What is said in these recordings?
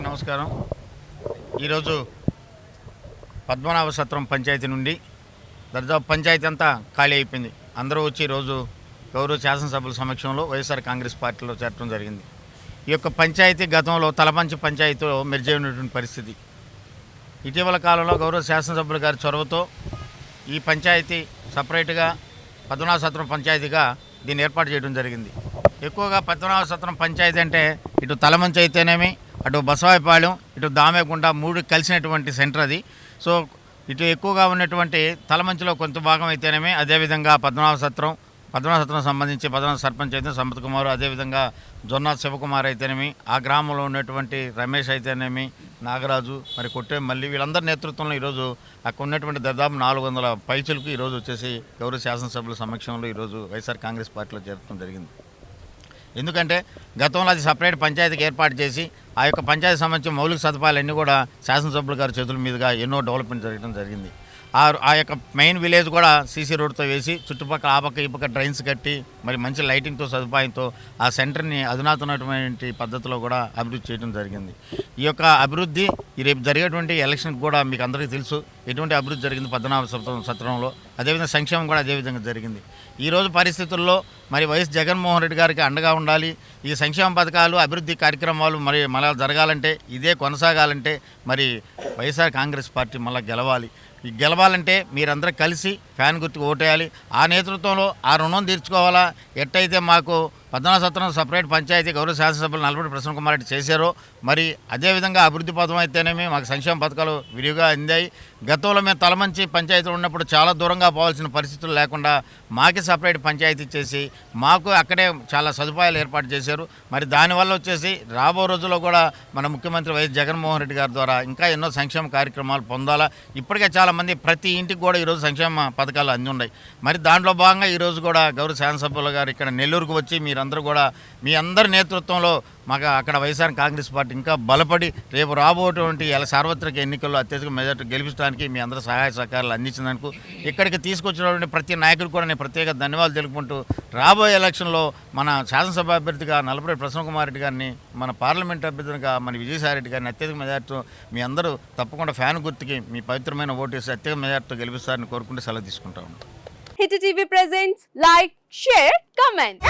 నమస్కారం. ఈరోజు పద్మనాభ సత్రం పంచాయతీ నుండి దర్దాపు పంచాయతీ అంతా ఖాళీ అయిపోయింది. అందరూ వచ్చి ఈరోజు గౌరవ శాసనసభ్యుల సమక్షంలో వైఎస్ఆర్ కాంగ్రెస్ పార్టీలో చేరడం జరిగింది. ఈ యొక్క పంచాయతీ గతంలో తలపంచి పంచాయతీలో మెర్జ్ అయినటువంటి పరిస్థితి. ఇటీవల కాలంలో గౌరవ శాసనసభ్యుల గారి చొరవతో ఈ పంచాయతీ సపరేట్గా పద్మనాభ సత్రం పంచాయతీగా దీన్ని ఏర్పాటు చేయడం జరిగింది. ఎక్కువగా పద్మనాభ సత్రం పంచాయతీ అంటే ఇటు తలమంచి అయితేనేమి, అటు బసవాయిపాలెం, ఇటు దామేగుంట మూడు కలిసినటువంటి సెంటర్ అది. సో ఇటు ఎక్కువగా ఉన్నటువంటి తలమంచిలో కొంత భాగం అయితేనేమి, అదేవిధంగా పద్మనాభ సత్రం సంబంధించి పద్మనాభ సర్పంచ్ అయితే సంపత్ కుమార్, అదేవిధంగా జొన్నా శివకుమార్ అయితేనేమి, ఆ గ్రామంలో ఉన్నటువంటి రమేష్ అయితేనేమి, నాగరాజు, మరి కొట్టే మల్లి, వీళ్ళందరి నేతృత్వంలో ఈరోజు అక్కడ ఉన్నటువంటి దాదాపు 400 పైచులకు ఈరోజు వచ్చేసి గౌరవ శాసనసభ్యుల సమక్షంలో ఈరోజు వైఎస్ఆర్ కాంగ్రెస్ పార్టీలో చేరడం జరిగింది. ఎందుకంటే గతంలో అది సపరేట్ పంచాయతీకి ఏర్పాటు చేసి ఆ యొక్క పంచాయతీ సంబంధించిన మౌలిక సదుపాయాలన్నీ కూడా శాసనసభ్యుల గారి చేతుల మీదుగా ఎన్నో డెవలప్మెంట్ జరగడం జరిగింది. ఆ యొక్క మెయిన్ విలేజ్ కూడా సీసీ రోడ్తో వేసి చుట్టుపక్కల ఆ పక్క ఈ పక్క డ్రైన్స్ కట్టి మరి మంచి లైటింగ్తో సదుపాయంతో ఆ సెంటర్ని అధునాతనమైనటువంటి పద్ధతిలో కూడా అభివృద్ధి చేయడం జరిగింది. ఈ యొక్క అభివృద్ధి రేపు జరిగేటువంటి ఎలక్షన్కి కూడా మీకు అందరికీ తెలుసు ఎటువంటి అభివృద్ధి జరిగింది పద్మనాభ సత్రంలో. అదేవిధంగా సంక్షేమం కూడా అదేవిధంగా జరిగింది. ఈరోజు పరిస్థితుల్లో మరి వైఎస్ జగన్మోహన్ రెడ్డి గారికి అండగా ఉండాలి. ఈ సంక్షేమ పథకాలు అభివృద్ధి కార్యక్రమాలు మరి మళ్ళీ జరగాలంటే, ఇదే కొనసాగాలంటే మరి వైఎస్ఆర్ కాంగ్రెస్ పార్టీ మళ్ళీ గెలవాలి. ఈ గెలవాలంటే మీరందరూ కలిసి ఫ్యాన్ గుర్తుకు ఓటేయాలి. ఆ నేతృత్వంలో ఆ రుణం తీర్చుకోవాలా. ఎట్టయితే మాకు పద్మనాభ సత్రం సపరేట్ పంచాయతీ గౌరవ శాసనసభ్యులు నల్లపూడి ప్రసన్న కుమార్ రెడ్డి చేశారో మరి అదేవిధంగా అభివృద్ధి పథకం అయితేనేమి మాకు సంక్షేమ పథకాలు విరివిగా అందాయి. గతంలో మేము తలమంచి పంచాయతీలో ఉన్నప్పుడు చాలా దూరంగా పోవాల్సిన పరిస్థితులు లేకుండా మాకే సపరేట్ పంచాయతీ చేసి మాకు అక్కడే చాలా సదుపాయాలు ఏర్పాటు చేశారు. మరి దానివల్ల వచ్చేసి రాబో రోజుల్లో కూడా మన ముఖ్యమంత్రి వైఎస్ జగన్మోహన్ రెడ్డి గారి ద్వారా ఇంకా ఎన్నో సంక్షేమ కార్యక్రమాలు పొందాలా. ఇప్పటికే చాలామంది ప్రతి ఇంటికి కూడా ఈరోజు సంక్షేమ పథకాలు అంది ఉన్నాయి. మరి దాంట్లో భాగంగా ఈరోజు కూడా గౌరవ శాసనసభ్యుల గారు ఇక్కడ నెల్లూరుకు వచ్చి మీరందరూ కూడా మీ అందరి నేతృత్వంలో మాకు అక్కడ వైఎస్ఆర్ కాంగ్రెస్ పార్టీ ఇంకా బలపడి రేపు రాబోయేటువంటి సార్వత్రిక ఎన్నికల్లో అత్యధిక మెజార్టీ గెలిపించడానికి మీ అందరూ సహాయ సహకారాలు అందించినందుకు ఇక్కడికి తీసుకొచ్చినటువంటి ప్రతి నాయకుడు కూడా నేను ప్రత్యేక ధన్యవాదాలు తెలుపుకుంటూ రాబోయే ఎలక్షన్లో మన శాసనసభ అభ్యర్థిగా నల్లపూడి ప్రసన్న కుమార్ రెడ్డి గారిని, మన పార్లమెంట్ అభ్యర్థిగా మన విజయసాయి రెడ్డి గారిని అత్యధిక మెజార్టీతో మీ అందరూ తప్పకుండా ఫ్యాన్ గుర్తుకి మీ పవిత్రమైన ఓటు వేసి అత్యధిక మెజార్టీతో గెలిపిస్తారని కోరుకుంటూ సెలవు తీసుకుంటాము. Hit TV presents like, share, comment.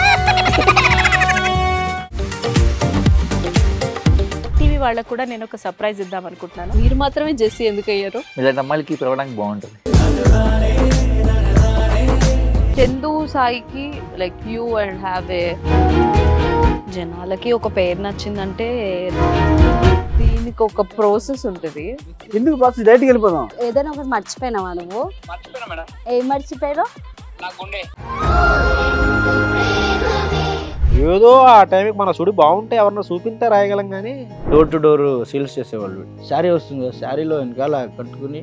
TV వాళ్ళకు కూడా నేను ఒక సర్ప్రైజ్ ఇద్దాం అనుకుంటున్నాను. మీరు మాత్రమే జెస్సీ ఎందుకు అయ్యారు? ఇలాంటి అమ్మాయిలకి పిలవడానికి బాగుంటుంది. చందు సాయికి like you and have a జనాలకి ఒక పేరు నచ్చిందంటే దీనికి ఒక ప్రాసెస్ ఉంటుంది. ఎందుకు బాక్స్ డైరెక్ట్కి వెళ్ళిపోదాం. ఏదైనా ఒకటి మర్చిపోయినావా నువ్వు? మర్చిపోయినా మేడం. ఏం మర్చిపోయావు? నా గుండె. ఏదో ఆ టైంకి మన సుడి బాగుంటే ఎవరన్నా చూపిస్తే రాయగలం కానీ డోర్ టు డోర్ సేల్స్ చేసేవాళ్ళు. శారీ వస్తుంది, శారీలో వెనకాల కట్టుకుని